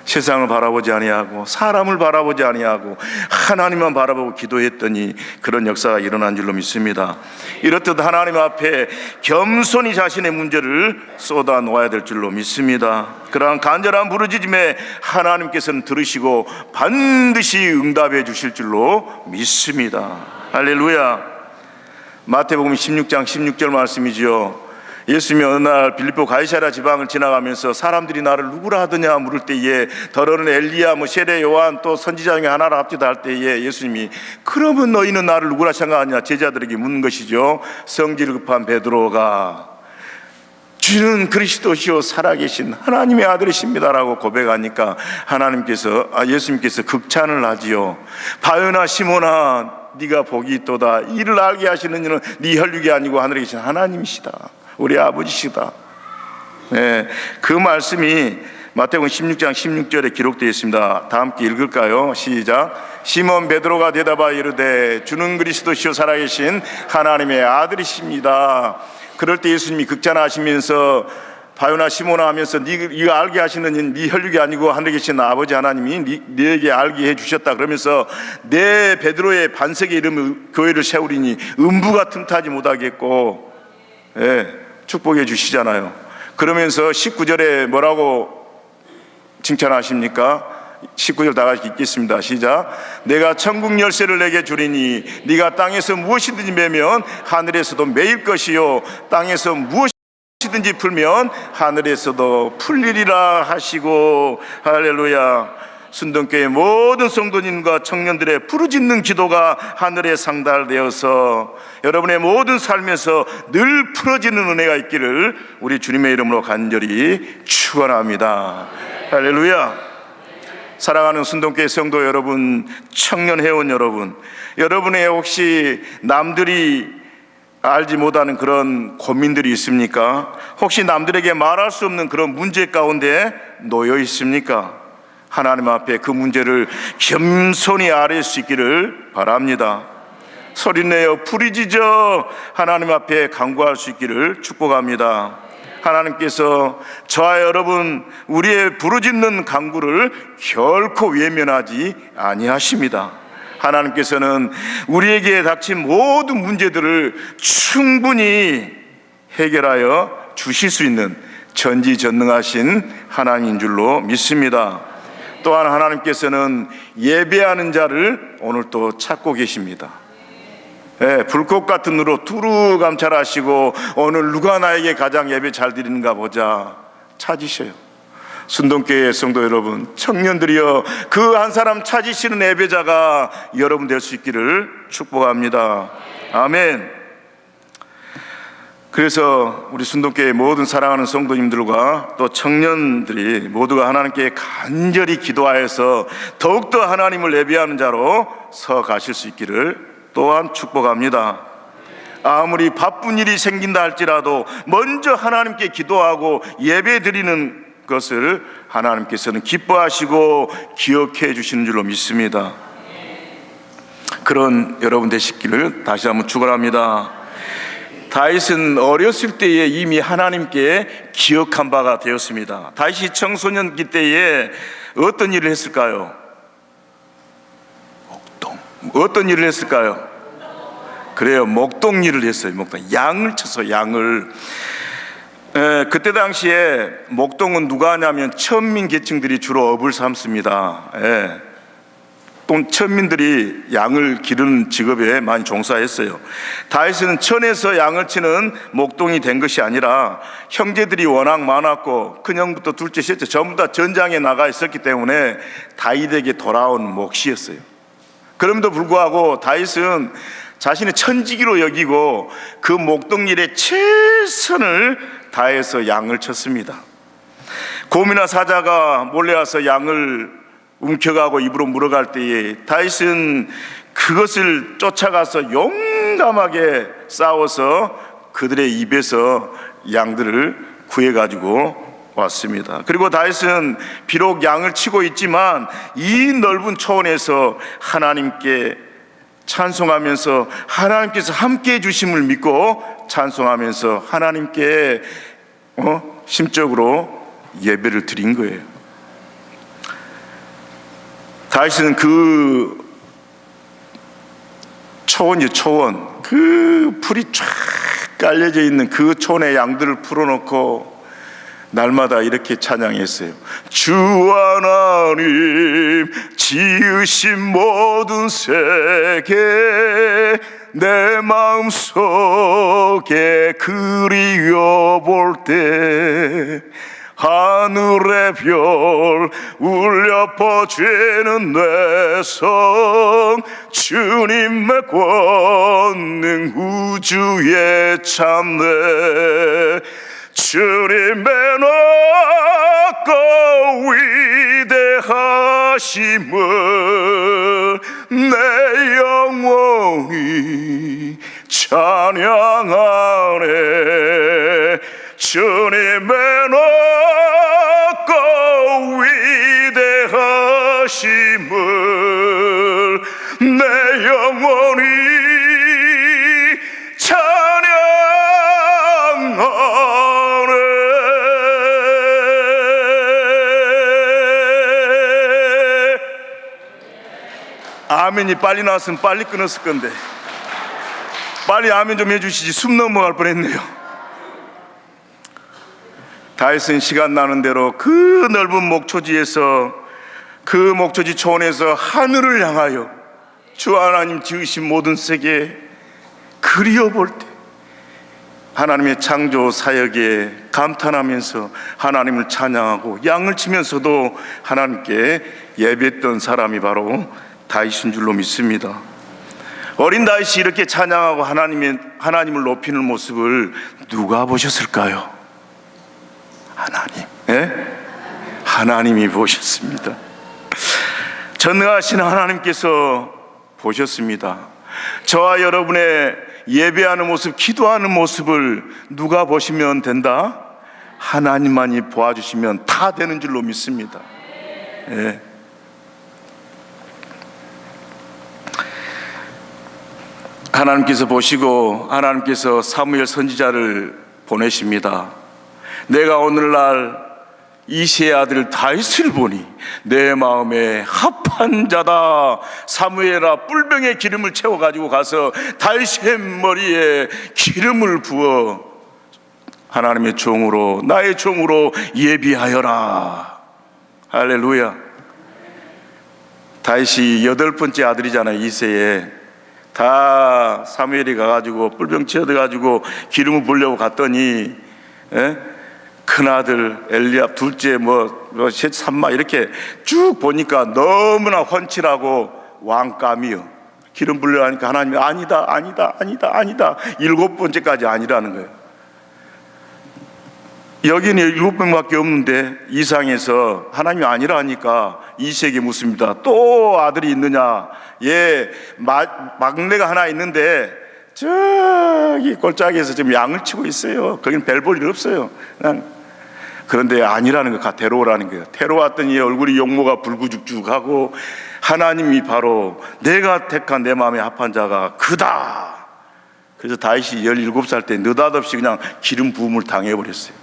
세상을 바라보지 아니하고 사람을 바라보지 아니하고 하나님만 바라보고 기도했더니 그런 역사가 일어난 줄로 믿습니다. 이렇듯 하나님 앞에 겸손히 자신의 문제를 쏟아 놓아야 될 줄로 믿습니다. 그러한 간절한 부르짖음에 하나님께서는 들으시고 반드시 응답해 주실 줄로 믿습니다. 할렐루야. 마태복음 16장 16절 말씀이지요. 예수님이 어느 날 빌립보 가이사랴 지방을 지나가면서 사람들이 나를 누구라 하더냐 물을 때에 더러는 엘리야 세례 요한 또 선지자 중에 하나라 합디다 할 때에 예수님이 그러면 너희는 나를 누구라 생각하냐 제자들에게 묻는 것이죠. 성질 급한 베드로가 주는 그리스도시요 살아계신 하나님의 아들이십니다라고 고백하니까 예수님께서 극찬을 하지요. 바요나 시몬아, 네가 복이 있도다. 이를 알게 하시는 이는 네 혈육이 아니고 하늘에 계신 하나님이시다. 우리 아버지시다. 네, 그 말씀이 마태복음 16장 16절에 기록되어 있습니다. 다 함께 읽을까요? 시작. 시몬 베드로가 대답하여 이르되 주는 그리스도시요 살아계신 하나님의 아들이십니다. 그럴 때 예수님이 극찬하시면서 바요나 시몬아 하면서 네가 알게 하시는 네 혈육이 아니고 하늘에 계신 아버지 하나님이 네게 알게 해주셨다. 그러면서 내 베드로의 반석의 이름을 교회를 세우리니 음부가 틈타지 못하겠고 축복해 주시잖아요. 그러면서 19절에 뭐라고 칭찬하십니까? 19절 다 같이 읽겠습니다. 시작. 내가 천국 열쇠를 내게 주리니 네가 땅에서 무엇이든지 매면 하늘에서도 매일 것이요 땅에서 무엇이든지 무엇이든지 풀면 하늘에서도 풀리리라 하시고, 할렐루야. 순동교회 모든 성도님과 청년들의 부르짖는 기도가 하늘에 상달되어서 여러분의 모든 삶에서 늘 풀어지는 은혜가 있기를 우리 주님의 이름으로 간절히 축원합니다. 할렐루야. 사랑하는 순동교회 성도 여러분, 청년 회원 여러분, 여러분의 혹시 남들이 알지 못하는 그런 고민들이 있습니까? 혹시 남들에게 말할 수 없는 그런 문제 가운데 놓여 있습니까? 하나님 앞에 그 문제를 겸손히 아뢰 수 있기를 바랍니다. 소리내어 부르짖어 하나님 앞에 간구할 수 있기를 축복합니다. 하나님께서 저와 여러분 우리의 부르짖는 간구를 결코 외면하지 아니하십니다. 하나님께서는 우리에게 닥친 모든 문제들을 충분히 해결하여 주실 수 있는 전지전능하신 하나님인 줄로 믿습니다. 또한 하나님께서는 예배하는 자를 오늘 또 찾고 계십니다. 불꽃 같은 눈으로 두루 감찰하시고 오늘 누가 나에게 가장 예배 잘 드리는가 보자 찾으셔요. 순동교회 성도 여러분, 청년들이여, 그 한 사람 찾으시는 예배자가 여러분 될 수 있기를 축복합니다. 아멘. 그래서 우리 순동교회 모든 사랑하는 성도님들과 또 청년들이 모두가 하나님께 간절히 기도하여서 더욱더 하나님을 예배하는 자로 서 가실 수 있기를 또한 축복합니다. 아무리 바쁜 일이 생긴다 할지라도 먼저 하나님께 기도하고 예배 드리는 것을 하나님께서는 기뻐하시고 기억해 주시는 줄로 믿습니다. 그런 여러분 되시기를 다시 한번 축원합니다. 다윗은 어렸을 때에 이미 하나님께 기억한 바가 되었습니다. 다윗이 청소년기 때에 어떤 일을 했을까요? 어떤 일을 했을까요? 그래요, 목동 일을 했어요. 목동, 양을 쳤어요. 양을. 그때 당시에 목동은 누가 하냐면 천민 계층들이 주로 업을 삼습니다. 또 천민들이 양을 기르는 직업에 많이 종사했어요. 다윗은 천에서 양을 치는 목동이 된 것이 아니라 형제들이 워낙 많았고 큰형부터 둘째, 셋째 전부 다 전장에 나가 있었기 때문에 다윗에게 돌아온 몫이었어요. 그럼에도 불구하고 다윗은 자신의 천직이로 여기고 그 목동 일에 최선을 다해서 양을 쳤습니다. 곰이나 사자가 몰래 와서 양을 움켜가고 입으로 물어갈 때에 다윗은 그것을 쫓아가서 용감하게 싸워서 그들의 입에서 양들을 구해가지고 왔습니다. 그리고 다윗은 비록 양을 치고 있지만 이 넓은 초원에서 하나님께 찬송하면서 하나님께서 함께 해주심을 믿고 찬송하면서 하나님께 심적으로 예배를 드린 거예요. 다윗은 그 초원이요, 초원, 그 풀이 쫙 깔려져 있는 그 초원의 양들을 풀어놓고 날마다 이렇게 찬양했어요. 주 하나님 지으신 모든 세계 내 마음속에 그리워볼 때 하늘의 별 울려 퍼지는 내 성 주님의 권능 우주에 참네 주님의 높고 위대하심을 내 영혼이 찬양하네 주님의 높고 위대하심을 내 영혼이 찬양하네. 아멘이 빨리 나왔으면 빨리 끊었을 건데 빨리 아멘 좀 해주시지. 숨 넘어갈 뻔했네요. 다윗은 시간 나는 대로 그 넓은 목초지에서 그 목초지 초원에서 하늘을 향하여 주 하나님 지으신 모든 세계 그리워볼 때 하나님의 창조 사역에 감탄하면서 하나님을 찬양하고 양을 치면서도 하나님께 예배했던 사람이 바로 다윗인 줄로 믿습니다. 어린 다윗이 이렇게 찬양하고 하나님을 높이는 모습을 누가 보셨을까요? 하나님. 예? 하나님이 보셨습니다. 전능하신 하나님께서 보셨습니다. 저와 여러분의 예배하는 모습, 기도하는 모습을 누가 보시면 된다? 하나님만이 보아주시면 다 되는 줄로 믿습니다. 예. 하나님께서 보시고 하나님께서 사무엘 선지자를 보내십니다. 내가 오늘날 이새의 아들 다윗을 보니 내 마음에 합한 자다. 사무엘아, 뿔병에 기름을 채워가지고 가서 다윗의 머리에 기름을 부어 하나님의 종으로, 나의 종으로 예비하여라. 할렐루야. 다윗이 8번째 아들이잖아요. 이새에. 다 사무엘이 가가지고 뿔병 채워가지고 기름을 부으려고 갔더니, 큰아들 엘리압, 둘째 셋, 삼마 이렇게 쭉 보니까 너무나 훤칠하고 왕감이요. 기름 부으려고 하니까 하나님이 아니다 7번째까지 아니라는 거예요. 여기는 7명밖에 없는데 이상해서 하나님이 아니라 하니까 이새에게 묻습니다. 또 아들이 있느냐? 예, 막내가 하나 있는데 저기 골짜기에서 지금 양을 치고 있어요. 거기는 별 볼 일 없어요. 그런데 아니라는 거, 데려오라는 거예요. 데려왔더니 얼굴이 용모가 불구죽죽하고 하나님이 바로 내가 택한 내 마음에 합한 자가 그다. 그래서 다윗이 17살 때 느닷없이 그냥 기름 부음을 당해버렸어요.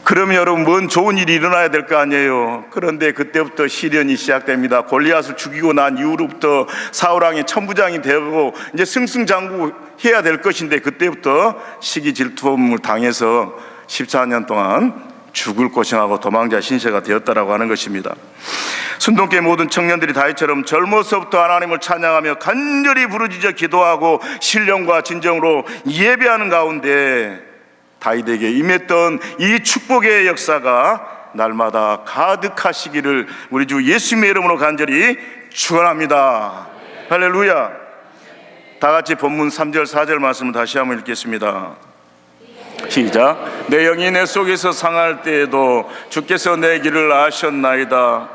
그러면 여러분, 뭔 좋은 일이 일어나야 될 거 아니에요. 그런데 그때부터 시련이 시작됩니다. 골리앗을 죽이고 난 이후로부터 사울왕이 천부장이 되고 이제 승승장구해야 될 것인데 그때부터 시기 질투를 당해서 14년 동안 죽을 고생하고 도망자 신세가 되었다라고 하는 것입니다. 순동교의 모든 청년들이 다윗처럼 젊어서부터 하나님을 찬양하며 간절히 부르짖어 기도하고 신령과 진정으로 예배하는 가운데 다윗에게 임했던 이 축복의 역사가 날마다 가득하시기를 우리 주 예수님의 이름으로 간절히 축원합니다. 할렐루야. 다 같이 본문 3절 4절 말씀을 다시 한번 읽겠습니다. 시작. 내 영이 내 속에서 상할 때에도 주께서 내 길을 아셨나이다.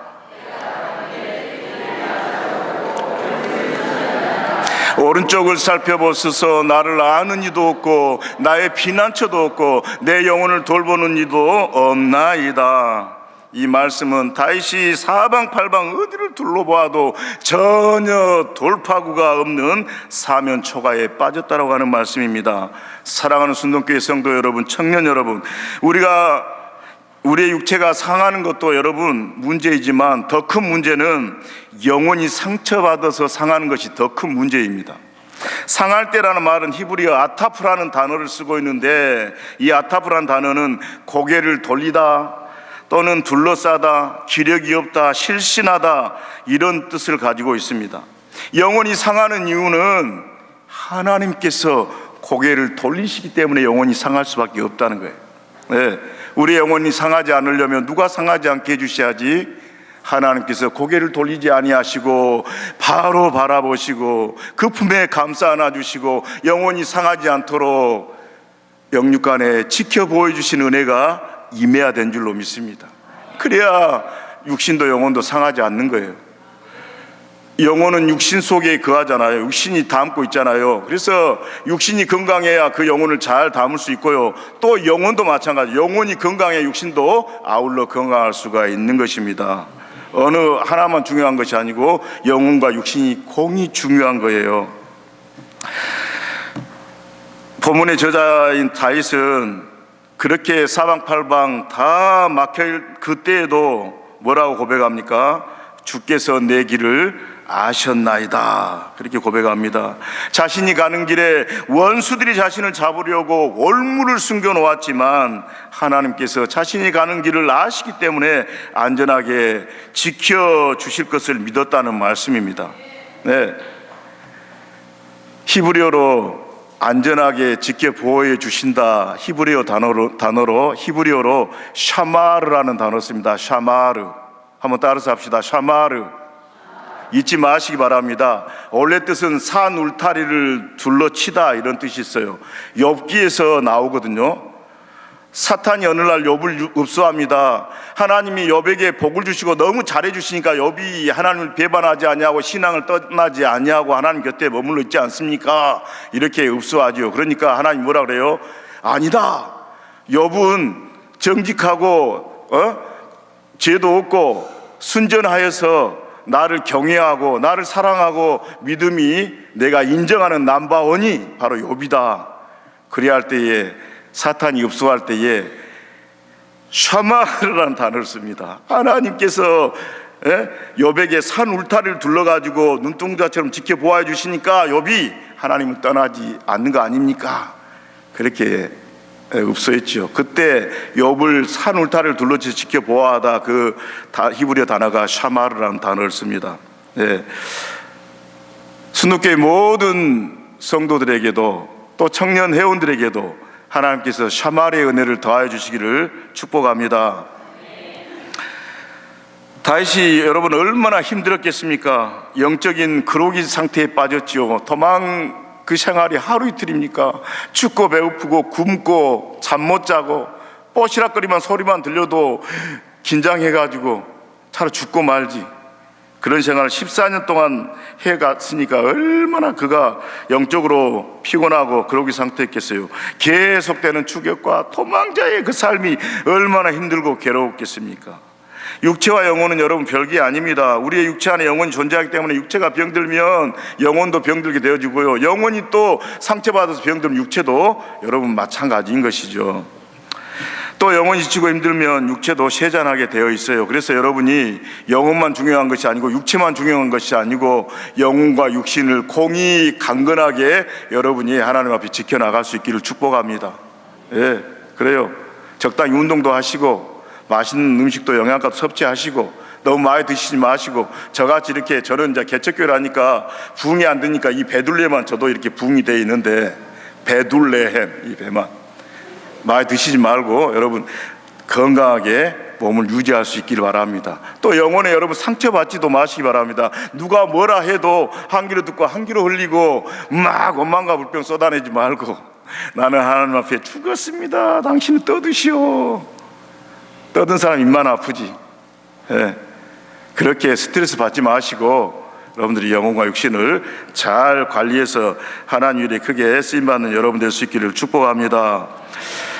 오른쪽을 살펴보소서. 나를 아는 이도 없고 나의 피난처도 없고 내 영혼을 돌보는 이도 없나이다. 이 말씀은 다윗이 사방팔방 어디를 둘러보아도 전혀 돌파구가 없는 사면초가에 빠졌다라고 하는 말씀입니다. 사랑하는 순동교회 성도 여러분, 청년 여러분, 우리의 육체가 상하는 것도 여러분 문제이지만 더 큰 문제는 영혼이 상처받아서 상하는 것이 더 큰 문제입니다. 상할 때라는 말은 히브리어 아타프라는 단어를 쓰고 있는데 이 아타프라는 단어는 고개를 돌리다 또는 둘러싸다, 기력이 없다, 실신하다 이런 뜻을 가지고 있습니다. 영혼이 상하는 이유는 하나님께서 고개를 돌리시기 때문에 영혼이 상할 수밖에 없다는 거예요. 네. 우리 영혼이 상하지 않으려면 누가 상하지 않게 해주셔야지. 하나님께서 고개를 돌리지 아니하시고 바로 바라보시고 그 품에 감싸 안아주시고 영혼이 상하지 않도록 영육간에 지켜 보여주신 은혜가 임해야 된 줄로 믿습니다. 그래야 육신도 영혼도 상하지 않는 거예요. 영혼은 육신 속에 거하잖아요. 육신이 담고 있잖아요. 그래서 육신이 건강해야 그 영혼을 잘 담을 수 있고요. 또 영혼도 마찬가지. 영혼이 건강해 육신도 아울러 건강할 수가 있는 것입니다. 어느 하나만 중요한 것이 아니고 영혼과 육신이 공히 중요한 거예요. 본문의 저자인 다윗은 그렇게 사방팔방 다 막혀 그때에도 뭐라고 고백합니까? 주께서 내 길을 아셨나이다. 그렇게 고백합니다. 자신이 가는 길에 원수들이 자신을 잡으려고 올무를 숨겨놓았지만 하나님께서 자신이 가는 길을 아시기 때문에 안전하게 지켜주실 것을 믿었다는 말씀입니다. 네. 히브리어로 안전하게 지켜 보호해 주신다. 히브리어 단어로 히브리어로 샤마르라는 단어를 씁니다. 샤마르. 한번 따라서 합시다. 샤마르. 잊지 마시기 바랍니다. 원래 뜻은 산 울타리를 둘러치다 이런 뜻이 있어요. 욥기에서 나오거든요. 사탄이 어느 날 욥을 읍소합니다. 하나님이 욥에게 복을 주시고 너무 잘해 주시니까 욥이 하나님을 배반하지 아니하고 신앙을 떠나지 아니하고 하나님 곁에 머물러 있지 않습니까? 이렇게 읍소하지요. 그러니까 하나님 뭐라 그래요? 아니다. 욥은 정직하고 죄도 없고 순전하여서 나를 경외하고 나를 사랑하고 믿음이 내가 인정하는 넘버원이 바로 욥이다. 그래야 할 때에 사탄이 읍소할 때에 샤마르라는 단어를 씁니다. 하나님께서 욥에게 산 울타리를 둘러가지고 눈동자처럼 지켜보아 주시니까 욥이 하나님을 떠나지 않는 거 아닙니까? 그렇게 읍소했죠. 그때 욥을 산 울타리를 둘러서 지켜보아하다 그 히브리어 단어가 샤마르라는 단어를 씁니다. 순독교회 모든 성도들에게도 또 청년 회원들에게도 하나님께서 샤마르의 은혜를 더하여 주시기를 축복합니다. 다윗이 여러분 얼마나 힘들었겠습니까? 영적인 그로기 상태에 빠졌지요. 도망 그 생활이 하루 이틀입니까? 춥고 배고프고 굶고 잠 못 자고 뽀시락거리만 소리만 들려도 긴장해가지고 차라리 죽고 말지. 그런 생활을 14년 동안 해갔으니까 얼마나 그가 영적으로 피곤하고 그러기 상태였겠어요. 계속되는 추격과 도망자의 그 삶이 얼마나 힘들고 괴로웠겠습니까? 육체와 영혼은 여러분 별게 아닙니다. 우리의 육체 안에 영혼이 존재하기 때문에 육체가 병들면 영혼도 병들게 되어지고요, 영혼이 또 상처받아서 병들면 육체도 여러분 마찬가지인 것이죠. 또 영혼이 지치고 힘들면 육체도 쇠잔하게 되어 있어요. 그래서 여러분이 영혼만 중요한 것이 아니고 육체만 중요한 것이 아니고 영혼과 육신을 공히 강건하게 여러분이 하나님 앞에 지켜나갈 수 있기를 축복합니다. 그래요. 적당히 운동도 하시고 맛있는 음식도 영양가도 섭취하시고 너무 많이 드시지 마시고, 저같이 이렇게 저는 이제 개척교회를 하니까 부흥이 안 되니까 이 베둘레헴만 저도 이렇게 부흥이 되어 있는데, 베둘레헴 이 배만 많이 드시지 말고 여러분 건강하게 몸을 유지할 수 있기를 바랍니다. 또 영혼에 여러분 상처받지도 마시기 바랍니다. 누가 뭐라 해도 한 귀로 듣고 한 귀로 흘리고 막 원망과 불평 쏟아내지 말고, 나는 하나님 앞에 죽었습니다, 당신은 떠드시오. 떠든 사람 입만 아프지. 그렇게 스트레스 받지 마시고 여러분들이 영혼과 육신을 잘 관리해서 하나님 일에 크게 쓰임받는 여러분 될 수 있기를 축복합니다.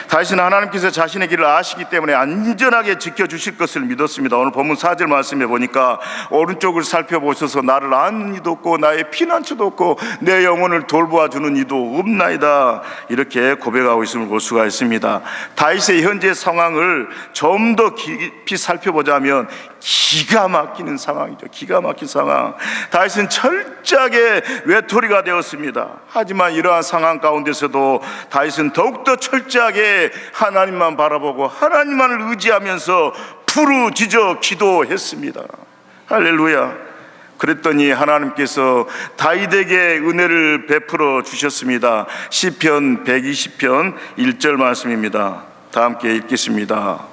다시는 하나님께서 자신의 길을 아시기 때문에 안전하게 지켜주실 것을 믿었습니다. 오늘 본문 4절 말씀에 보니까 오른쪽을 살펴보셔서 나를 아는 이도 없고 나의 피난처도 없고 내 영혼을 돌보아주는 이도 없나이다, 이렇게 고백하고 있음을 볼 수가 있습니다. 다윗의 현재 상황을 좀 더 깊이 살펴보자면 기가 막히는 상황이죠. 기가 막힌 상황. 다윗은 철저하게 외톨이가 되었습니다. 하지만 이러한 상황 가운데서도 다윗은 더욱더 철저하게 하나님만 바라보고 하나님만을 의지하면서 부르짖어 기도했습니다. 할렐루야. 그랬더니 하나님께서 다윗에게 은혜를 베풀어 주셨습니다. 시편 120편 1절 말씀입니다. 다 함께 읽겠습니다.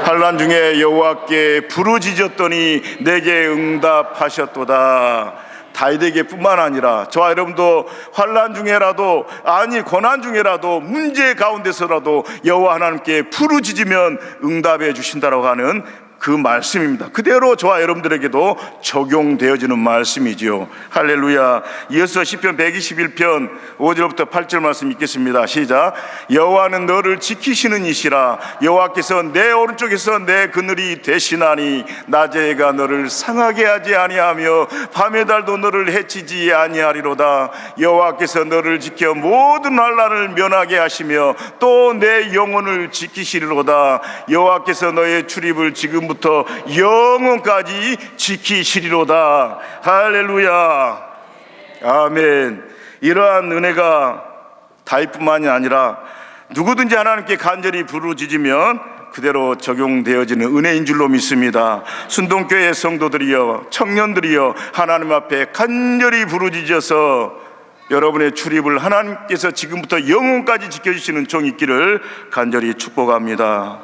환난 중에 여호와께 부르짖었더니 내게 응답하셨도다. 다윗에게 뿐만 아니라 저와 여러분도 환난 중에라도, 아니 고난 중에라도, 문제 가운데서라도 여호와 하나님께 부르짖으면 응답해 주신다라고 하는 그 말씀입니다. 그대로 저와 여러분들에게도 적용되어지는 말씀이지요. 할렐루야. 이어서 시편 121편 5절부터 8절 말씀 읽겠습니다. 시작. 여호와는 너를 지키시는 이시라. 여호와께서 내 오른쪽에서 내 그늘이 되시나니 낮에가 너를 상하게 하지 아니하며 밤의 달도 너를 해치지 아니하리로다. 여호와께서 너를 지켜 모든 환난을 면하게 하시며 또 내 영혼을 지키시리로다. 여호와께서 너의 출입을 지금부터 영원까지 지키시리로다. 할렐루야. 아멘. 이러한 은혜가 다윗뿐만이 아니라 누구든지 하나님께 간절히 부르짖으면 그대로 적용되어지는 은혜인 줄로 믿습니다. 순동교회 성도들이여, 청년들이여, 하나님 앞에 간절히 부르짖어서 여러분의 출입을 하나님께서 지금부터 영원까지 지켜주시는 종 있기를 간절히 축복합니다.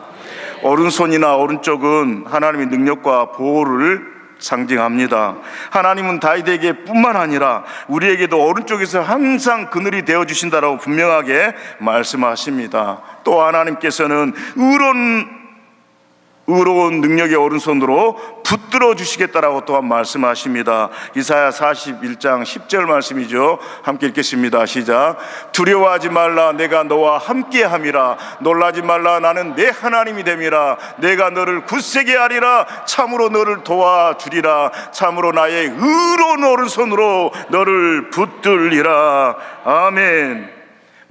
오른손이나 오른쪽은 하나님의 능력과 보호를 상징합니다. 하나님은 다윗에게 뿐만 아니라 우리에게도 오른쪽에서 항상 그늘이 되어주신다라고 분명하게 말씀하십니다. 또 하나님께서는 의로운 능력의 오른손으로 붙들어 주시겠다라고 또한 말씀하십니다. 이사야 41장 10절 말씀이죠. 함께 읽겠습니다. 시작. 두려워하지 말라, 내가 너와 함께함이라. 놀라지 말라, 나는 내 하나님이 됨이라. 내가 너를 굳세게 하리라. 참으로 너를 도와주리라. 참으로 나의 의로운 오른손으로 너를 붙들리라. 아멘.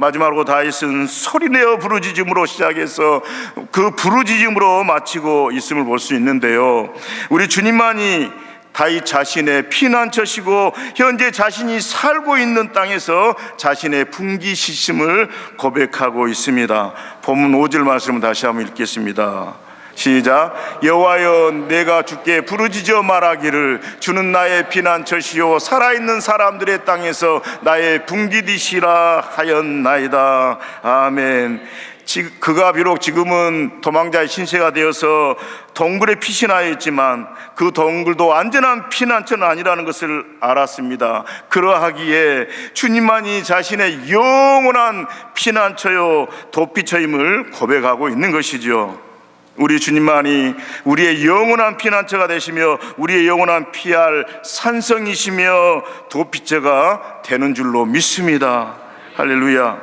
마지막으로 다윗은 소리내어 부르짖음으로 시작해서 그 부르짖음으로 마치고 있음을 볼 수 있는데요, 우리 주님만이 다윗 자신의 피난처시고 현재 자신이 살고 있는 땅에서 자신의 분기시심을 고백하고 있습니다. 본문 5절 말씀을 다시 한번 읽겠습니다. 시작. 여호와여, 내가 주께 부르짖어 말하기를 주는 나의 피난처시요 살아있는 사람들의 땅에서 나의 분기디시라 하였나이다. 아멘. 그가 비록 지금은 도망자의 신세가 되어서 동굴에 피신하여 있지만 그 동굴도 안전한 피난처는 아니라는 것을 알았습니다. 그러하기에 주님만이 자신의 영원한 피난처요 도피처임을 고백하고 있는 것이죠. 우리 주님만이 우리의 영원한 피난처가 되시며 우리의 영원한 피할 산성이시며 도피처가 되는 줄로 믿습니다. 할렐루야.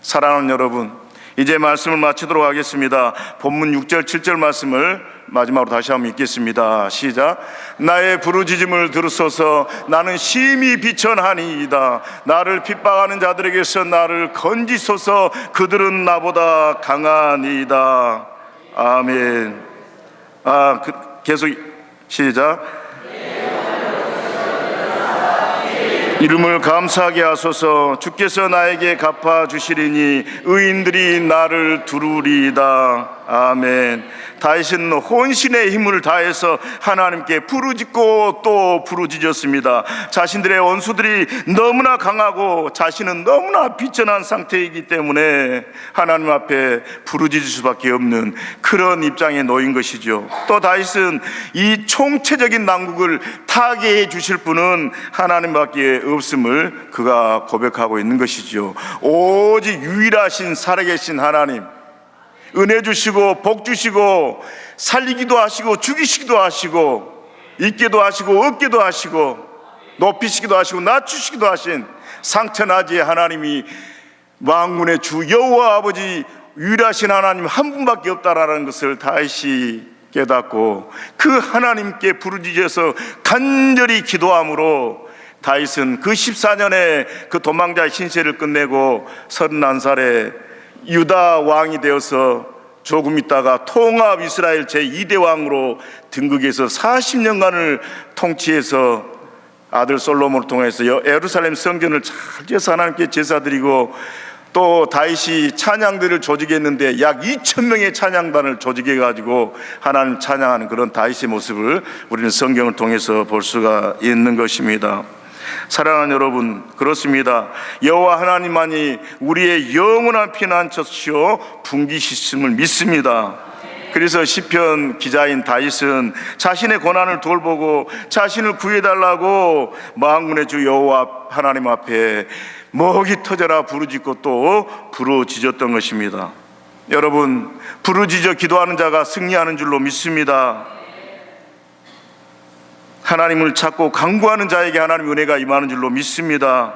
사랑하는 여러분, 이제 말씀을 마치도록 하겠습니다. 본문 6절 7절 말씀을 마지막으로 다시 한번 읽겠습니다. 시작. 나의 부르짖음을 들으소서. 나는 심히 비천하니이다. 나를 핍박하는 자들에게서 나를 건지소서. 그들은 나보다 강하니이다. 아멘. 계속 시작. 이름을 감사하게 하소서. 주께서 나에게 갚아주시리니 의인들이 나를 두루리이다. 아멘. 다윗은 혼신의 힘을 다해서 하나님께 부르짖고 또 부르짖었습니다. 자신들의 원수들이 너무나 강하고 자신은 너무나 비천한 상태이기 때문에 하나님 앞에 부르짖을 수밖에 없는 그런 입장에 놓인 것이죠. 또 다윗은 이 총체적인 난국을 타개해 주실 분은 하나님밖에 없음을 그가 고백하고 있는 것이죠. 오직 유일하신 살아계신 하나님, 은혜 주시고 복 주시고 살리기도 하시고 죽이시기도 하시고 있게도 하시고 없게도 하시고 높이시기도 하시고 낮추시기도 하신 상천하지의 하나님이 만군의 주 여호와 아버지 유일하신 하나님 한 분밖에 없다라는 것을 다윗이 깨닫고 그 하나님께 부르짖어서 간절히 기도함으로 다윗은 그 14년의 그 도망자의 신세를 끝내고 31살에 유다 왕이 되어서 조금 있다가 통합 이스라엘 제2대 왕으로 등극해서 40년간을 통치해서 아들 솔로몬을 통해서 예루살렘 성전을 잘 지어서 하나님께 제사드리고 또 다윗이 찬양들을 조직했는데 약 2,000명의 찬양단을 조직해가지고 하나님 찬양하는 그런 다윗의 모습을 우리는 성경을 통해서 볼 수가 있는 것입니다. 사랑하는 여러분, 그렇습니다. 여호와 하나님만이 우리의 영원한 피난처시요 분기시심을 믿습니다. 그래서 시편 기자인 다윗은 자신의 고난을 돌보고 자신을 구해달라고 만군의 주 여호와 하나님 앞에 목이 터져라 부르짖고 또 부르짖었던 것입니다. 여러분, 부르짖어 기도하는 자가 승리하는 줄로 믿습니다. 하나님을 찾고 간구하는 자에게 하나님의 은혜가 임하는 줄로 믿습니다.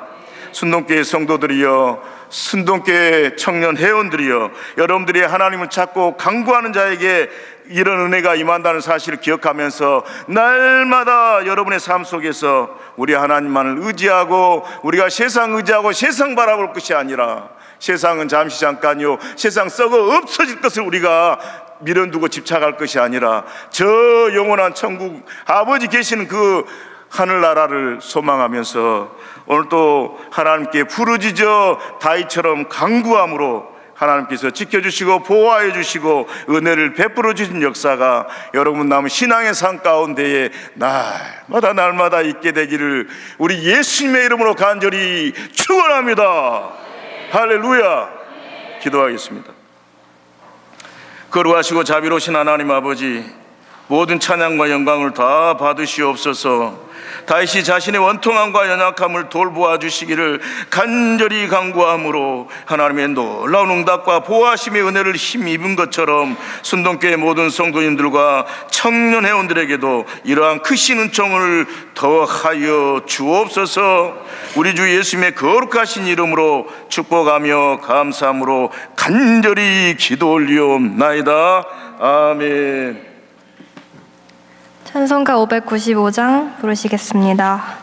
순동교회 성도들이여, 순동교회 청년 회원들이여, 여러분들이 하나님을 찾고 간구하는 자에게 이런 은혜가 임한다는 사실을 기억하면서 날마다 여러분의 삶 속에서 우리 하나님만을 의지하고 우리가 세상 의지하고 세상 바라볼 것이 아니라 세상은 잠시 잠깐이요 세상 썩어 없어질 것을 우리가 미련두고 집착할 것이 아니라 저 영원한 천국 아버지 계시는 그 하늘나라를 소망하면서 오늘 또 하나님께 부르짖어 다윗처럼 간구함으로 하나님께서 지켜주시고 보호하여 주시고 은혜를 베풀어 주신 역사가 여러분 남은 신앙의 삶 가운데에 날마다 있게 되기를 우리 예수님의 이름으로 간절히 축원합니다. 할렐루야. 기도하겠습니다. 거룩하시고 자비로우신 하나님 아버지, 모든 찬양과 영광을 다 받으시옵소서. 다윗이 자신의 원통함과 연약함을 돌보아 주시기를 간절히 간구함으로 하나님의 놀라운 응답과 보호하심의 은혜를 힘입은 것처럼 순동교회 모든 성도님들과 청년 회원들에게도 이러한 크신 은총을 더하여 주옵소서. 우리 주 예수님의 거룩하신 이름으로 축복하며 감사함으로 간절히 기도 올리옵나이다. 아멘. 찬송가 595장 부르시겠습니다.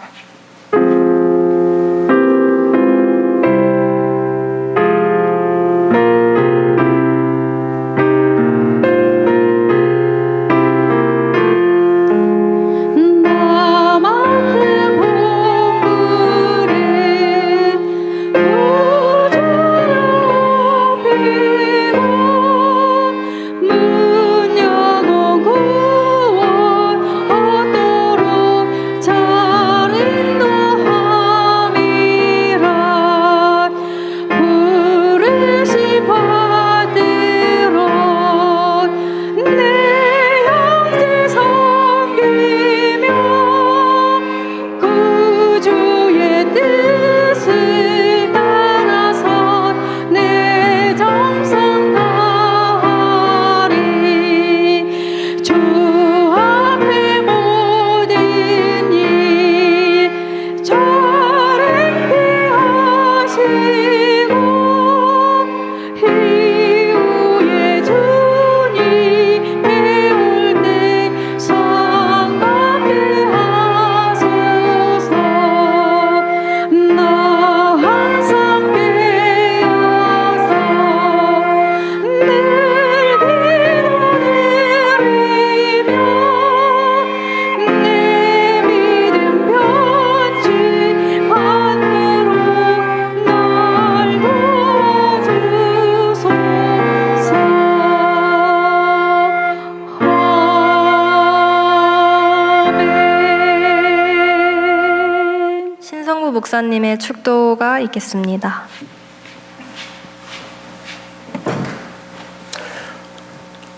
목사님의 축도가 있겠습니다.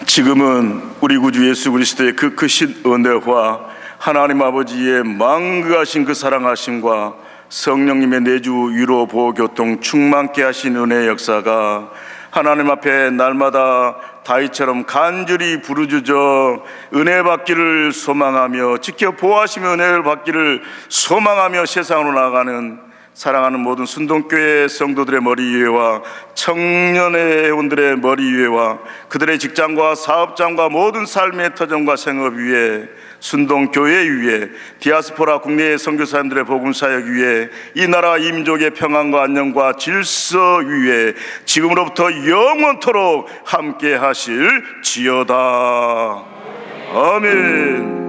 지금은 우리 구주 예수 그리스도의 그 크신 은혜와 하나님 아버지의 망극하신 그 사랑하심과 성령님의 내주 위로 보호 교통 충만케 하신 은혜의 역사가 하나님 앞에 날마다 다윗처럼 간절히 부르짖어 은혜 받기를 소망하며 지켜 보호하시며 은혜를 받기를 소망하며 세상으로 나아가는 사랑하는 모든 순동교회 성도들의 머리 위에와 청년의 회원들의 머리 위에와 그들의 직장과 사업장과 모든 삶의 터전과 생업 위에 순동교회 위에 디아스포라 국내의 선교사님들의 복음사역 위에 이 나라 이 민족의 평안과 안녕과 질서 위에 지금으로부터 영원토록 함께 하실 지어다. 아멘.